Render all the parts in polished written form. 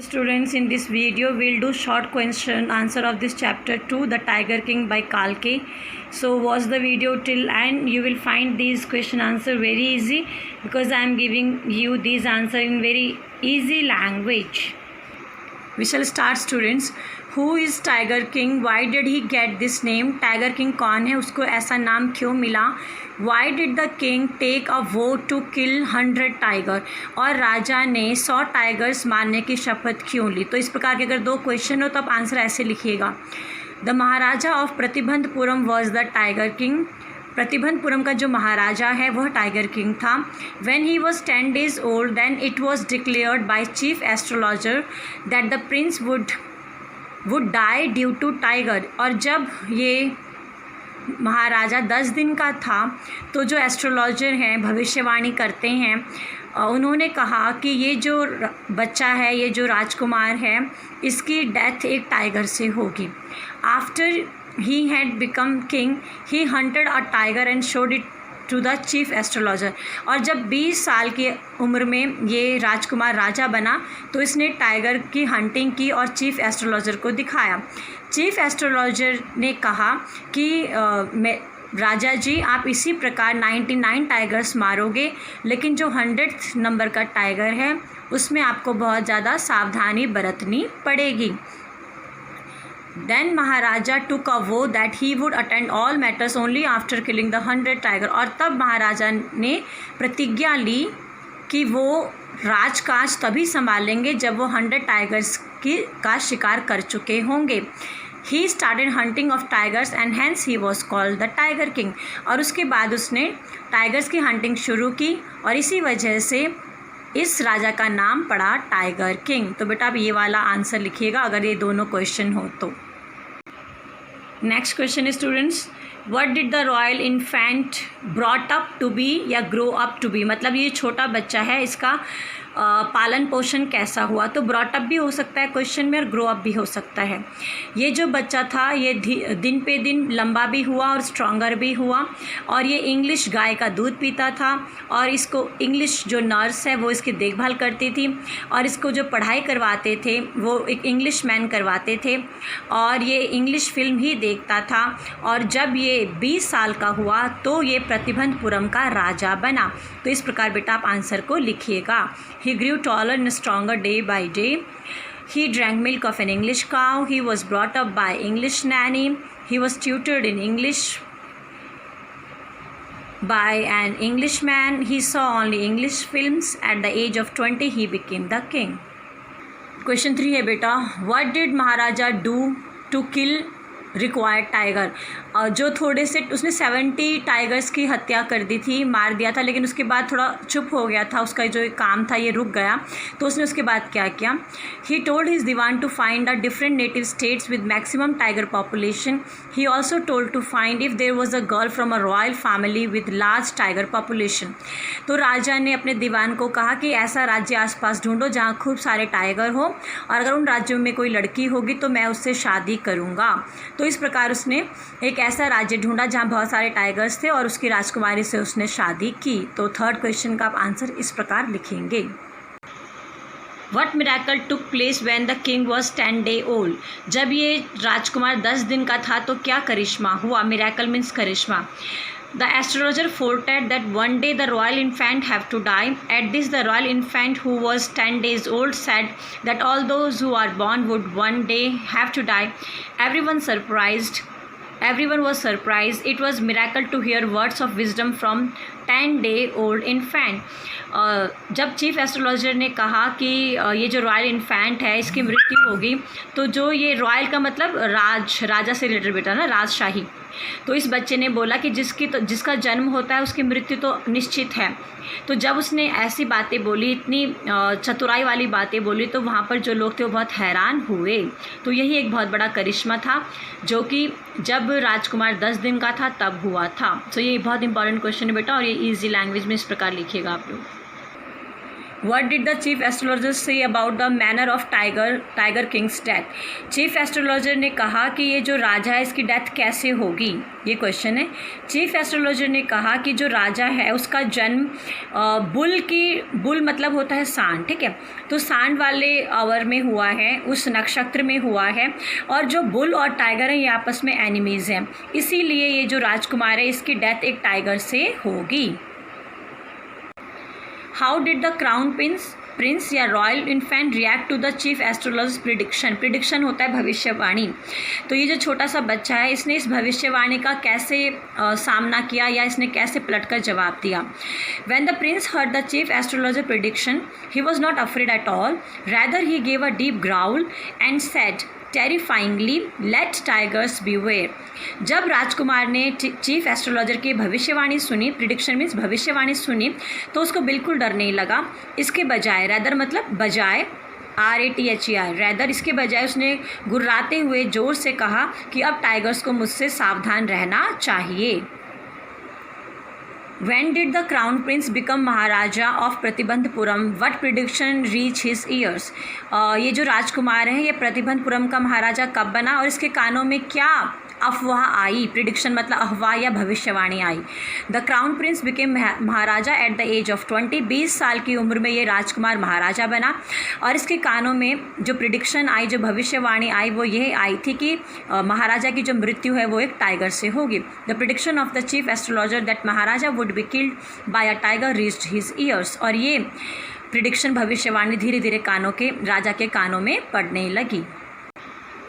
Students, in this video we'll do short question answer of this chapter 2, The Tiger King by Kalki. So watch the video till end. You will find these question answer very easy because I am giving you these answer in very easy language. We shall start, students. Who is Tiger King? Why did he get this name? Tiger King कौन है, उसको ऐसा नाम क्यों मिला? Why did the king take a vow to kill 100 tiger? और राजा ने 100 tigers मारने की शपथ क्यों ली? तो इस प्रकार के अगर दो क्वेश्चन हो तो आप आंसर ऐसे लिखिएगा. The Maharaja of Pratibandapuram was the tiger king. Pratibandapuram का जो महाराजा है वह टाइगर किंग था. When he was 10 days old then it was declared by chief astrologer that the prince would die due to tiger. और जब ये महाराजा 10 दिन का था तो जो एस्ट्रोलॉजर हैं, भविष्यवाणी करते हैं, उन्होंने कहा कि ये जो बच्चा है, ये जो राजकुमार है, इसकी डेथ एक टाइगर से होगी. After he had become king he hunted a tiger and showed it to the chief astrologer. और जब 20 साल की उम्र में ये राजकुमार राजा बना तो इसने टाइगर की हंटिंग की और चीफ एस्ट्रोलॉजर को दिखाया. चीफ एस्ट्रोलॉजर ने कहा कि राजा जी, आप इसी प्रकार 99 टाइगर्स मारोगे, लेकिन जो 100th नंबर का टाइगर है उसमें आपको बहुत ज़्यादा सावधानी बरतनी पड़ेगी. Then Maharaja took a vow that he would attend all matters only after killing the 100 tiger. और तब महाराजा ने प्रतिज्ञा ली कि वो राजकाज तभी संभालेंगे जब वो 100 टाइगर्स का शिकार कर चुके होंगे. He started hunting of tigers and hence he was called the tiger king. और उसके बाद उसने टाइगर्स की हंटिंग शुरू की और इसी वजह से इस राजा का नाम पड़ा टाइगर किंग. तो बेटा आप ये वाला आंसर लिखिएगा अगर ये दोनों क्वेश्चन हो तो. नेक्स्ट क्वेश्चन है students, what did the royal infant brought up to be या ग्रो अप टू बी. मतलब ये छोटा बच्चा है, इसका पालन पोषण कैसा हुआ. तो ब्रॉट अप भी हो सकता है क्वेश्चन में और ग्रो अप भी हो सकता है. ये जो बच्चा था ये दिन पे दिन लंबा भी हुआ और स्ट्रॉन्गर भी हुआ. और ये इंग्लिश गाय का दूध पीता था और इसको इंग्लिश जो नर्स है वो इसकी देखभाल करती थी और इसको जो पढ़ाई करवाते थे वो एक इंग्लिश मैन करवाते थे और ये इंग्लिश फिल्म ही देखता था. और जब ये 20 साल का हुआ तो ये प्रतिबंधपुरम का राजा बना. तो इस प्रकार बेटा आप आंसर को लिखिएगा. He grew taller and stronger day by day. He drank milk of an English cow. He was brought up by English nanny. He was tutored in English by an Englishman. He saw only English films. At the age of 20, he became the king. Question 3 है बेटा, what did Maharaja do to kill required tiger. जो थोड़े से उसने 70 tigers की हत्या कर दी थी, मार दिया था, लेकिन उसके बाद थोड़ा चुप हो गया था, उसका जो काम था ये रुक गया. तो उसने उसके बाद क्या किया? He told his dewan to find a different native states with maximum tiger population. He also told to find if there was a girl from a royal family with large tiger population. तो राजा ने अपने दीवान को कहा कि ऐसा राज्य आसपास ढूंढो जहाँ खूब सारे टाइगर हो और अगर उन राज्यों में कोई लड़की होगी तो मैं उससे शादी करूँगा. तो इस प्रकार उसने एक ऐसा राज्य ढूंढा जहाँ बहुत सारे टाइगर्स थे और उसकी राजकुमारी से उसने शादी की. तो थर्ड क्वेश्चन का आप आंसर इस प्रकार लिखेंगे. What miracle took place when the king was 10 days old? जब ये राजकुमार 10 दिन का था तो क्या करिश्मा हुआ? मिरेकल मीन्स करिश्मा. The astrologer foretold that one day the royal infant have to die. At this, the royal infant, who was 10 days old, said that all those who are born would one day have to die. Everyone was surprised. It was miracle to hear words of wisdom from 10-day-old infant. जब chief astrologer ने कहा कि ये जो royal infant है इसकी मृत्यु होगी, तो जो ये रॉयल का मतलब राजा से रिलेटेड बेटा ना, राजशाही. तो इस बच्चे ने बोला कि जिसका जन्म होता है उसकी मृत्यु तो निश्चित है. तो जब उसने ऐसी बातें बोली, इतनी चतुराई वाली बातें बोली, तो वहाँ पर जो लोग थे वो बहुत हैरान हुए. तो यही एक बहुत बड़ा करिश्मा था जो कि जब राजकुमार 10 दिन का था तब हुआ था. तो ये बहुत इंपॉर्टेंट क्वेश्चन है बेटा और ये ईजी लैंग्वेज में इस प्रकार लिखिएगा आप लोग. What did the chief astrologer say about the manner of Tiger King's death? Chief astrologer ने कहा कि ये जो राजा है इसकी डेथ कैसे होगी, ये क्वेश्चन है। चीफ एस्ट्रोलॉजर ने कहा कि जो राजा है उसका जन्म बुल मतलब होता है सांड, ठीक है, तो सांड वाले आवर में हुआ है, उस नक्षत्र में हुआ है, और जो बुल और टाइगर है ये आपस में एनिमीज़ हैं, इसीलिए ये जो राजकुमार है इसकी डेथ एक टाइगर से होगी। How did the crown prince या royal infant react to the chief astrologer's prediction? Prediction होता है भविष्यवाणी। तो ये जो छोटा सा बच्चा है इसने इस भविष्यवाणी का कैसे सामना किया या इसने कैसे पलटकर जवाब दिया? When the prince heard the chief astrologer prediction he was not afraid at all, rather he gave a deep growl and said terrifyingly let tigers beware. जब राजकुमार ने चीफ एस्ट्रोलॉजर की भविष्यवाणी सुनी, प्रिडिक्शन मीन्स भविष्यवाणी सुनी, तो उसको बिल्कुल डर नहीं लगा। इसके बजाय, रैदर मतलब बजाय, RATHER, रैदर इसके बजाय उसने गुर्राते हुए जोर से कहा कि अब टाइगर्स को मुझसे सावधान रहना चाहिए। When did the crown prince become Maharaja of Pratibandapuram? What prediction reach his ears? ये जो राजकुमार है ये प्रतिबंधपुरम का महाराजा कब बना और इसके कानों में क्या अफवाह आई? प्रिडिक्शन मतलब अफवाह या भविष्यवाणी आई। The crown prince became Maharaja at the age of 20, 20 साल की उम्र में ये राजकुमार महाराजा बना और इसके कानों में जो प्रिडिक्शन आई, जो भविष्यवाणी आई, वो यह आई थी कि महाराजा की जो मृत्यु है वो एक टाइगर से होगी। The prediction of the chief astrologer that Maharaja would be killed by a tiger reached his years. और ये प्रिडिक्शन भविष्यवाणी धीरे धीरे राजा के कानों में पड़ने लगी।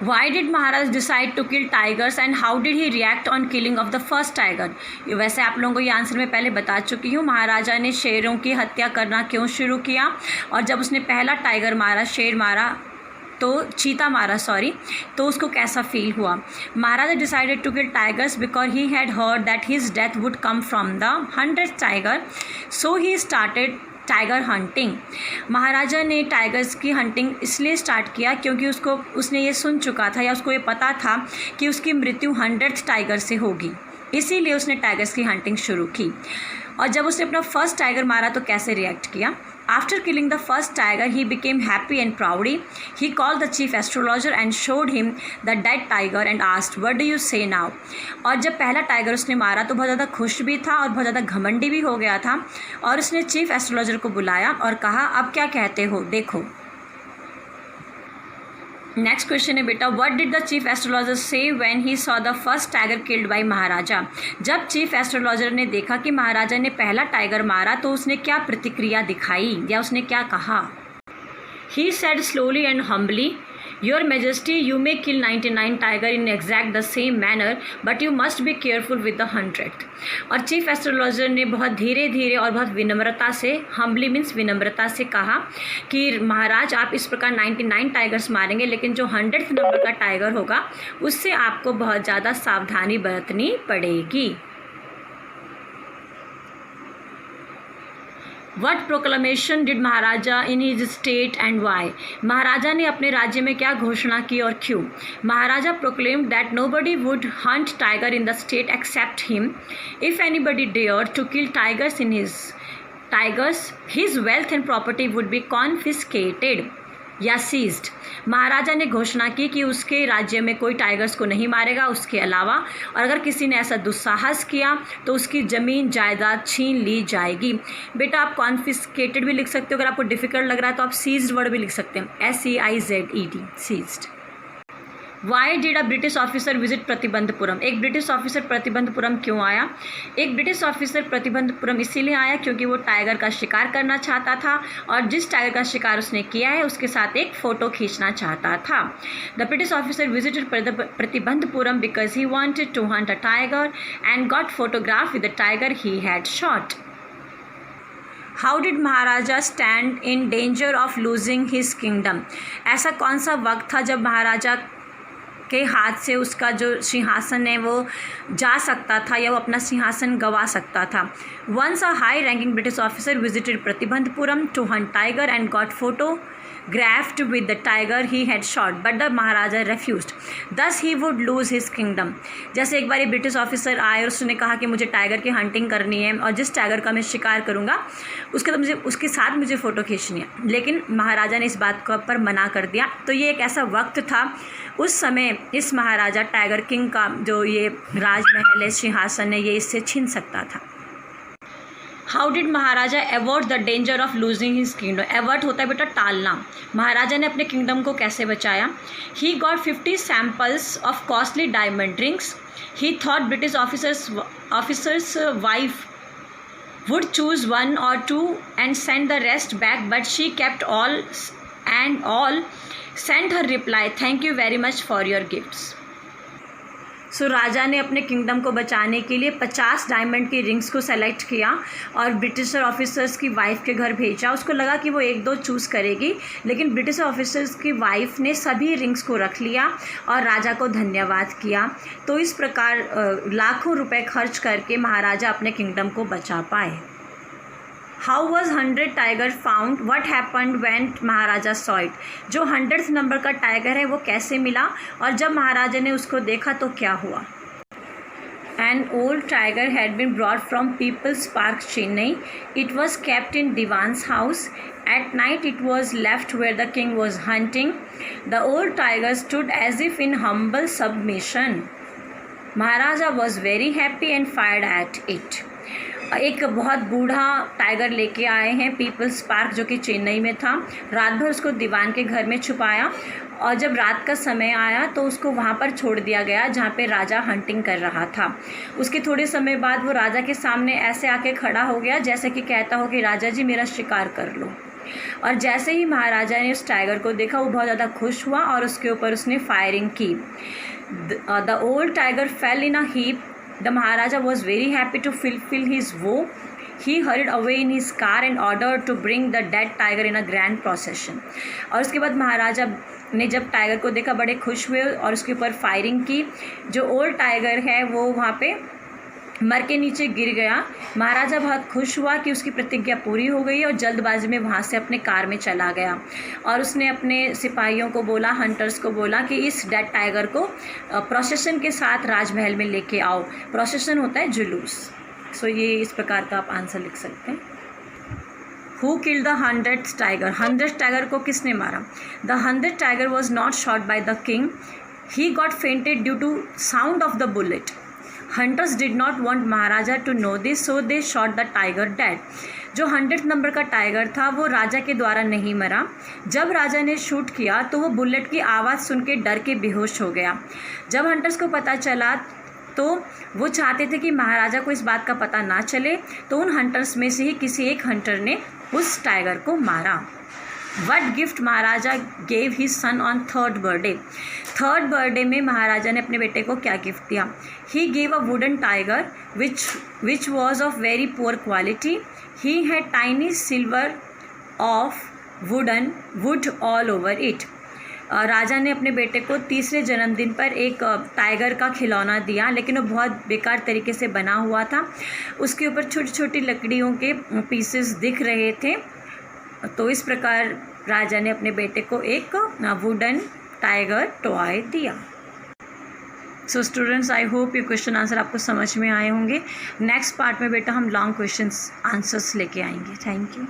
Why did Maharaj decide to kill tigers and how did he react on killing of the first tiger? वैसे आप लोगों को ये आंसर मैं पहले बता चुकी हूँ। महाराजा ने शेरों की हत्या करना क्यों शुरू किया, और जब उसने पहला टाइगर मारा, शेर मारा, तो चीता मारा सॉरी, तो उसको कैसा फील हुआ? Maharaja decided to kill tigers because he had heard that his death would come from the 100th tiger, so he started tiger hunting. Maharaja ने टाइगर्स की हंटिंग इसलिए स्टार्ट किया क्योंकि उसने ये सुन चुका था या उसको ये पता था कि उसकी मृत्यु 100th टाइगर से होगी, इसीलिए उसने टाइगर्स की हंटिंग शुरू की। और जब उसने अपना फर्स्ट टाइगर मारा तो कैसे रिएक्ट किया? After killing the first tiger, he became happy and proud. He called the chief astrologer and showed him the dead tiger and asked, "What do you say now?" और जब पहला tiger उसने मारा तो बहुत ज़्यादा खुश भी था और बहुत ज़्यादा घमंडी भी हो गया था, और उसने चीफ एस्ट्रोलॉजर को बुलाया और कहा, अब क्या कहते हो, देखो। नेक्स्ट क्वेश्चन है बेटा, what did the chief astrologer say when he saw the first tiger killed by Maharaja? जब चीफ एस्ट्रोलॉजर ने देखा कि महाराजा ने पहला टाइगर मारा तो उसने क्या प्रतिक्रिया दिखाई या उसने क्या कहा? He said slowly and humbly, your majesty, you may kill 99 tiger in exact the same manner but you must be careful with the 100th। और चीफ एस्ट्रोलॉजर ने बहुत धीरे धीरे और बहुत विनम्रता से, हम्बली मीन्स विनम्रता से कहा कि महाराज आप इस प्रकार 99 टाइगर्स मारेंगे, लेकिन जो 100th नंबर का टाइगर होगा उससे आपको बहुत ज़्यादा सावधानी बरतनी पड़ेगी। What proclamation did Maharaja in his state and why? महाराजा ने अपने राज्य में क्या घोषणा की और क्यों? महाराजा proclaimed that nobody would hunt tiger in the state except him. If anybody dared to kill tigers, his wealth and property would be confiscated या सीज्ड। महाराजा ने घोषणा की कि उसके राज्य में कोई टाइगर्स को नहीं मारेगा उसके अलावा, और अगर किसी ने ऐसा दुस्साहस किया तो उसकी ज़मीन जायदाद छीन ली जाएगी। बेटा आप कॉन्फिस्केटेड भी लिख सकते हो, अगर आपको डिफ़िकल्ट लग रहा है तो आप सीज्ड वर्ड भी लिख सकते हैं, SEIZED, seized. Why did a British officer visit Pratibandapuram? एक ब्रिटिश ऑफिसर प्रतिबंधपुरम क्यों आया? एक ब्रिटिश ऑफिसर प्रतिबंधपुरम इसीलिए आया क्योंकि वो टाइगर का शिकार करना चाहता था और जिस टाइगर का शिकार उसने किया है उसके साथ एक फ़ोटो खींचना चाहता था। The British officer visited Pratibandapuram because he wanted to hunt a tiger and got photograph with the tiger he had shot. How did Maharaja stand in danger of losing his kingdom? ऐसा कौन सा वक्त था जब महाराजा के हाथ से उसका जो सिंहासन है वो जा सकता था या वो अपना सिंहासन गंवा सकता था? Once a high ranking British officer visited Pratibandapuram to hunt tiger and got photo grasped with the tiger he had shot, but the Maharaja refused. Thus he would lose his kingdom. जैसे एक बार ब्रिटिश ऑफिसर आए और उसने कहा कि मुझे tiger की hunting करनी है और जिस टाइगर का मैं शिकार करूँगा उसके साथ मुझे फ़ोटो खींचनी है, लेकिन महाराजा ने इस बात को पर मना कर दिया. तो ये एक ऐसा वक्त था उस समय इस महाराजा टाइगर किंग का जो ये राजमहल है, सिंहासन है, ये इससे छीन सकता था. How did Maharaja avert the danger of losing his kingdom. Avert होता है बेटा टालना. महाराजा ने अपने किंगडम को कैसे बचाया. He got 50 samples of costly diamond rings. He thought British officers wife would choose one or two and send the rest back, but she kept all sent her reply, thank you very much for your gifts. सो राजा ने अपने kingdom को बचाने के लिए 50 diamond की rings को select किया और ब्रिटिश ऑफिसर्स की वाइफ के घर भेजा. उसको लगा कि वो एक दो चूज़ करेगी, लेकिन ब्रिटिश ऑफिसर्स की वाइफ ने सभी रिंग्स को रख लिया और राजा को धन्यवाद किया. तो इस प्रकार लाखों रुपए खर्च करके महाराजा अपने किंगडम को बचा पाए. How was 100 tiger found. What happened when Maharaja saw it. जो 100th नंबर का टाइगर है वो कैसे मिला और जब महाराजा ने उसको देखा तो क्या हुआ. An old tiger had been brought from People's Park, Chennai. It was kept in Diwan's house. At night it was left where the king was hunting. The old tiger stood as if in humble submission. Maharaja was very happy and fired at it. एक बहुत बूढ़ा tiger लेके आए हैं peoples park जो कि चेन्नई में था. रात भर उसको दीवान के घर में छुपाया और जब रात का समय आया तो उसको वहाँ पर छोड़ दिया गया जहाँ पे राजा हंटिंग कर रहा था. उसके थोड़े समय बाद वो राजा के सामने ऐसे आके खड़ा हो गया जैसे कि कहता हो कि राजा जी मेरा शिकार कर लो. और जैसे ही महाराजा ने उस टाइगर को देखा वो बहुत ज़्यादा खुश हुआ और उसके ऊपर उसने फायरिंग की. The old tiger fail in a heap. The Maharaja was very happy to fulfill his vow. He hurried away in his car and ordered to bring the dead tiger in a grand procession. और उसके बाद महाराजा ने जब tiger को देखा बड़े खुश हुए और उसके ऊपर फायरिंग की. जो ओल्ड टाइगर है वो वहाँ पे मर के नीचे गिर गया. महाराजा बहुत खुश हुआ कि उसकी प्रतिज्ञा पूरी हो गई और जल्दबाजी में वहाँ से अपने कार में चला गया और उसने अपने सिपाहियों को बोला, हंटर्स को बोला कि इस डेड टाइगर को प्रोसेशन के साथ राजमहल में लेके आओ. प्रोसेशन होता है जुलूस. सो ये इस प्रकार का आप आंसर लिख सकते हैं. Who killed the 100th tiger. 100th tiger को किसने मारा. The 100th tiger was not shot by the king. He got fainted due to sound of the bullet. Hunters did not want Maharaja to know this, so they shot the tiger dead. जो 100th number का tiger था वो राजा के द्वारा नहीं मरा. जब राजा ने शूट किया तो वो बुलेट की आवाज़ सुन के डर के बेहोश हो गया. जब हंटर्स को पता चला तो वो चाहते थे कि महाराजा को इस बात का पता ना चले, तो उन हंटर्स में से ही किसी एक हंटर ने उस टाइगर को मारा. What gift Maharaja gave his son on 3rd birthday. 3rd birthday में महाराजा ने अपने बेटे को क्या गिफ्ट दिया. He gave a wooden tiger which was of very poor quality. He had tiny silver of wood all over it. राजा ने अपने बेटे को 3रे जन्मदिन पर एक टाइगर का खिलौना दिया, लेकिन वो बहुत बेकार तरीके से बना हुआ था. उसके ऊपर छोटी छोटी लकड़ियों के पीसेस दिख रहे थे. तो इस प्रकार राजा ने अपने बेटे को एक वुडन टाइगर टॉय दिया. सो स्टूडेंट्स, आई होप ये क्वेश्चन आंसर आपको समझ में आए होंगे. नेक्स्ट पार्ट में बेटा हम लॉन्ग क्वेश्चंस आंसर्स लेके आएंगे. Thank you.